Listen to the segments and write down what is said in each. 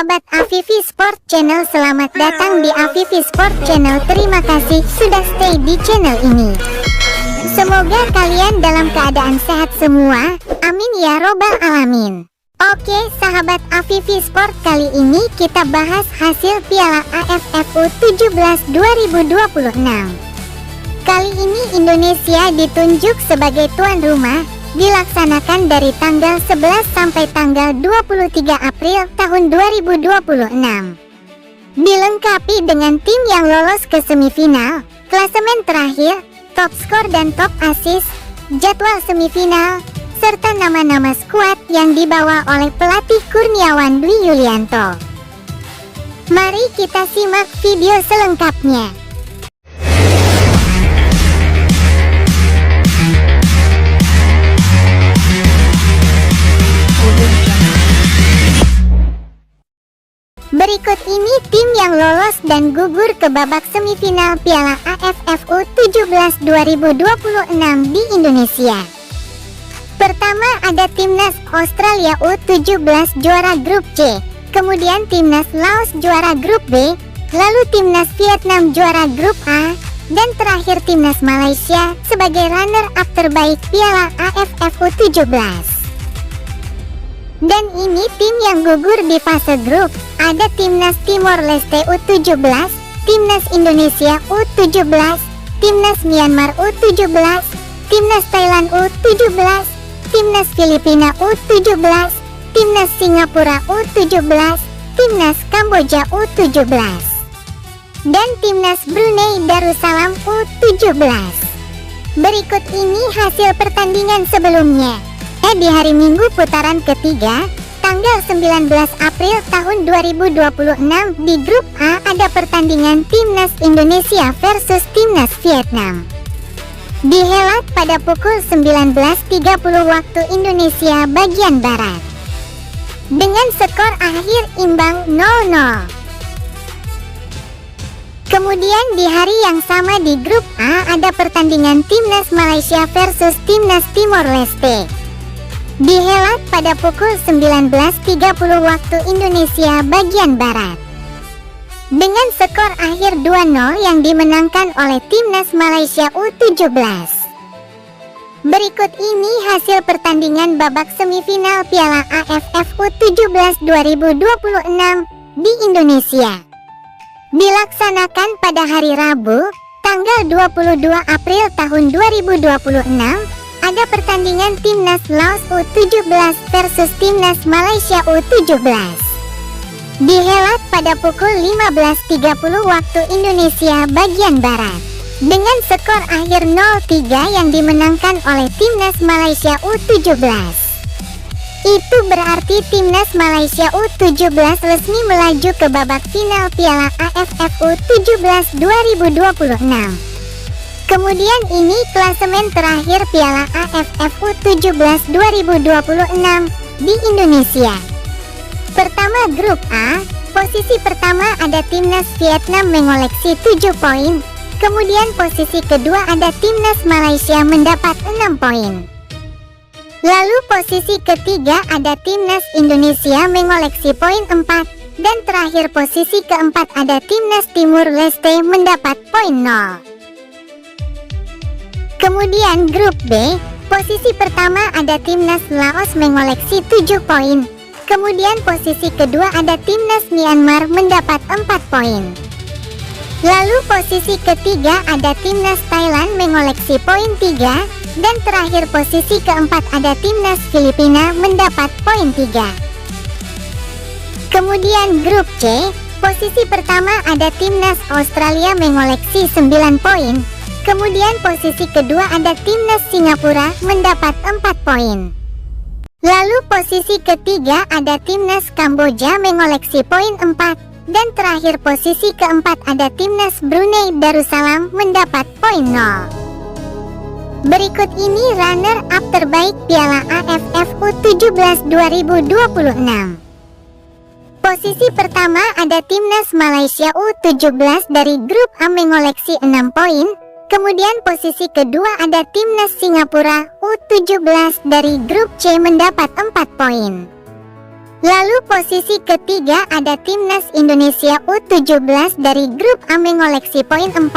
Sahabat Afifi Sport Channel, selamat datang di Afifi Sport Channel. Terima kasih sudah stay di channel ini. Semoga kalian dalam keadaan sehat semua. Amin ya robbal alamin. Oke sahabat Afifi Sport, kali ini kita bahas hasil Piala AFF U17 2026. Kali ini Indonesia ditunjuk sebagai tuan rumah, dilaksanakan dari tanggal 11 sampai tanggal 23 April tahun 2026. Dilengkapi dengan tim yang lolos ke semifinal, klasemen terakhir, top skor dan top assist, jadwal semifinal, serta nama-nama skuad yang dibawa oleh pelatih Kurniawan Dwi Yulianto. Mari kita simak video selengkapnya. Berikut ini tim yang lolos dan gugur ke babak semifinal Piala AFF U17 2026 di Indonesia. Pertama ada Timnas Australia U17 juara grup C, kemudian Timnas Laos juara grup B, lalu Timnas Vietnam juara grup A, dan terakhir Timnas Malaysia sebagai runner-up terbaik Piala AFF U17. Dan ini tim yang gugur di fase grup. Ada Timnas Timor Leste U17, Timnas Indonesia U17, Timnas Myanmar U17, Timnas Thailand U17, Timnas Filipina U17, Timnas Singapura U17, Timnas Kamboja U17, dan Timnas Brunei Darussalam U17. Berikut ini hasil pertandingan sebelumnya. Di hari Minggu putaran ketiga, tanggal 19 April tahun 2026 di grup A ada pertandingan Timnas Indonesia versus Timnas Vietnam. Dihelat pada pukul 19.30 waktu Indonesia bagian Barat. Dengan skor akhir imbang 0-0. Kemudian di hari yang sama di grup A ada pertandingan Timnas Malaysia versus Timnas Timor Leste. Dihelat pada pukul 19.30 waktu Indonesia bagian Barat. Dengan skor akhir 2-0 yang dimenangkan oleh Timnas Malaysia U17. Berikut ini hasil pertandingan babak semifinal Piala AFF U17 2026 di Indonesia. Dilaksanakan pada hari Rabu, tanggal 22 April tahun 2026. Ada pertandingan Timnas Laos U17 versus Timnas Malaysia U17. Dihelat pada pukul 15.30 waktu Indonesia bagian Barat. Dengan skor akhir 0-3 yang dimenangkan oleh Timnas Malaysia U17. Itu berarti Timnas Malaysia U17 resmi melaju ke babak final Piala AFF U17 2026. Kemudian ini klasemen terakhir Piala AFF U17 2026 di Indonesia. Pertama grup A, posisi pertama ada Timnas Vietnam mengoleksi 7 poin. Kemudian posisi kedua ada Timnas Malaysia mendapat 6 poin. Lalu posisi ketiga ada Timnas Indonesia mengoleksi poin 4. Dan terakhir posisi keempat ada Timnas Timur Leste mendapat poin 0. Kemudian grup B, posisi pertama ada Timnas Laos mengoleksi 7 poin. Kemudian posisi kedua ada Timnas Myanmar mendapat 4 poin. Lalu posisi ketiga ada Timnas Thailand mengoleksi poin 3. Dan terakhir posisi keempat ada Timnas Filipina mendapat poin 3. Kemudian grup C, posisi pertama ada Timnas Australia mengoleksi 9 poin. Kemudian posisi kedua ada Timnas Singapura mendapat 4 poin. Lalu posisi ketiga ada Timnas Kamboja mengoleksi poin 4. Dan terakhir posisi keempat ada Timnas Brunei Darussalam mendapat poin 0. Berikut ini runner-up terbaik Piala AFF U17 2026. Posisi pertama ada Timnas Malaysia U17 dari grup A mengoleksi 6 poin. Kemudian posisi kedua ada Timnas Singapura U17 dari grup C mendapat 4 poin. Lalu posisi ketiga ada Timnas Indonesia U17 dari grup A mengoleksi poin 4.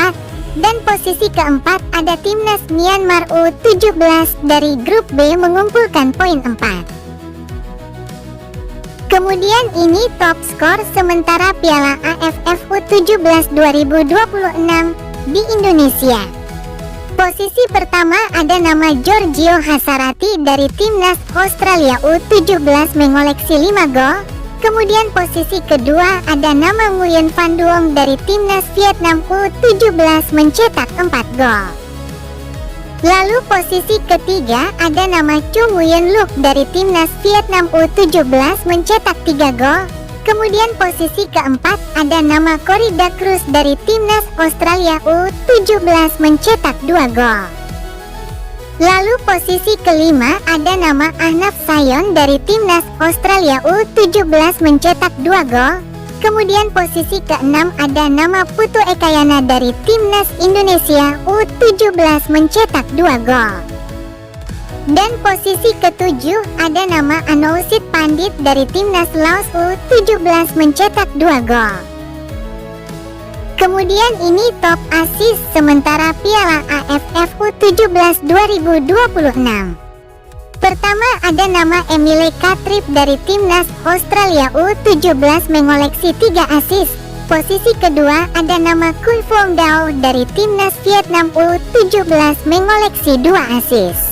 Dan posisi keempat ada Timnas Myanmar U17 dari grup B mengumpulkan poin 4. Kemudian ini top skor sementara Piala AFF U17 2026 di Indonesia. Posisi pertama ada nama Giorgio Hasarati dari Timnas Australia U17 mengoleksi 5 gol. Kemudian posisi kedua ada nama Nguyen Van Duong dari Timnas Vietnam U17 mencetak 4 gol. Lalu posisi ketiga ada nama Chu Nguyen Look dari Timnas Vietnam U17 mencetak 3 gol. Kemudian posisi keempat ada nama Corrida Cruz dari Timnas Australia U17 mencetak 2 gol. Lalu posisi kelima ada nama Ahnaf Sayon dari Timnas Australia U17 mencetak 2 gol. Kemudian posisi keenam ada nama Putu Ekayana dari Timnas Indonesia U17 mencetak 2 gol. Dan posisi ketujuh ada nama Anoushid Pandit dari Timnas Laos U17 mencetak 2 gol. Kemudian ini top assist sementara Piala AFF U17 2026. Pertama ada nama Emile Katrip dari Timnas Australia U17 mengoleksi 3 assist. Posisi kedua ada nama Kui Phong Dao dari Timnas Vietnam U17 mengoleksi 2 assist.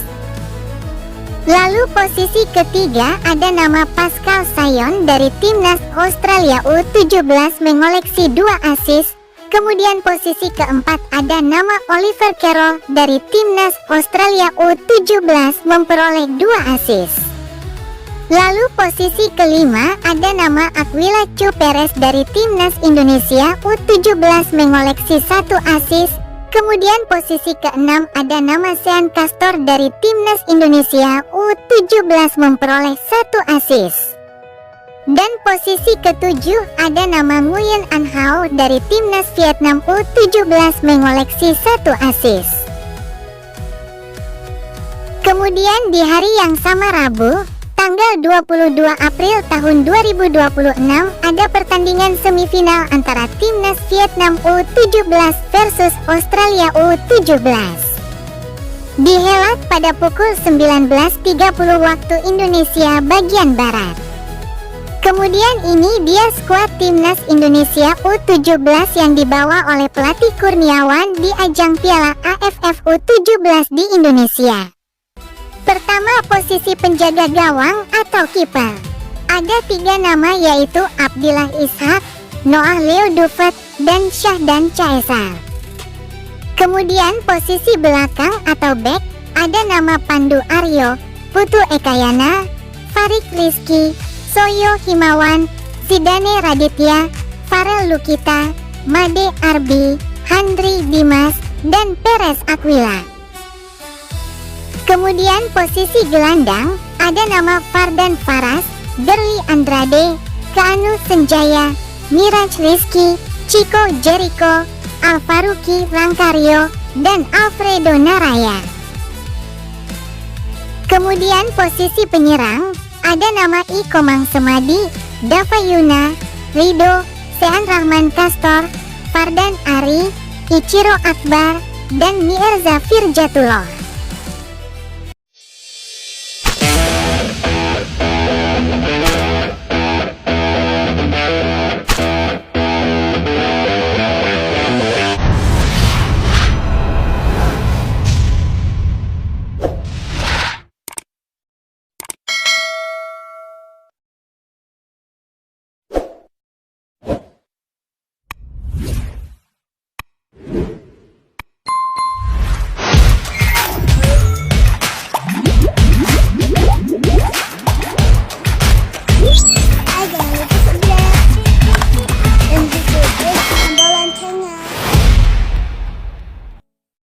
Lalu posisi ketiga ada nama Pascal Sayon dari Timnas Australia U17 mengoleksi 2 assist. Kemudian posisi keempat ada nama Oliver Carroll dari Timnas Australia U17 memperoleh 2 assist. Lalu posisi kelima ada nama Aquila Chu Perez dari Timnas Indonesia U17 mengoleksi 1 assist. Kemudian posisi keenam ada nama Sean Castor dari Timnas Indonesia U17 memperoleh 1 assist. Dan posisi ketujuh ada nama Nguyen An Hao dari Timnas Vietnam U17 mengoleksi 1 assist. Kemudian di hari yang sama Rabu, tanggal 22 April tahun 2026 ada pertandingan semifinal antara Timnas Vietnam U17 versus Australia U17. Dihelat pada pukul 19.30 waktu Indonesia bagian Barat. Kemudian ini dia skuad Timnas Indonesia U17 yang dibawa oleh pelatih Kurniawan di ajang Piala AFF U17 di Indonesia. Pertama, posisi penjaga gawang atau kiper. Ada 3 nama yaitu Abdillah Ishak, Noah Leo Dufet, dan Syahdan Caesar. Kemudian posisi belakang atau back ada nama Pandu Aryo, Putu Ekayana, Farik Rizky, Soyo Himawan, Zidane Raditya, Farel Lukita, Made Arbi, Handri Dimas, dan Perez Aquila. Kemudian posisi gelandang ada nama Fardan Faras, Derly Andrade, Keanu Senjaya, Miraj Rizky, Chico Jericho, Alvaruki Rangkario, dan Alfredo Naraya. Kemudian posisi penyerang ada nama Ikomang Semadi, Dava Yuna, Rido, Sean Rahman Kastor, Fardan Ari, Ichiro Akbar, dan Mirza Firjatullah.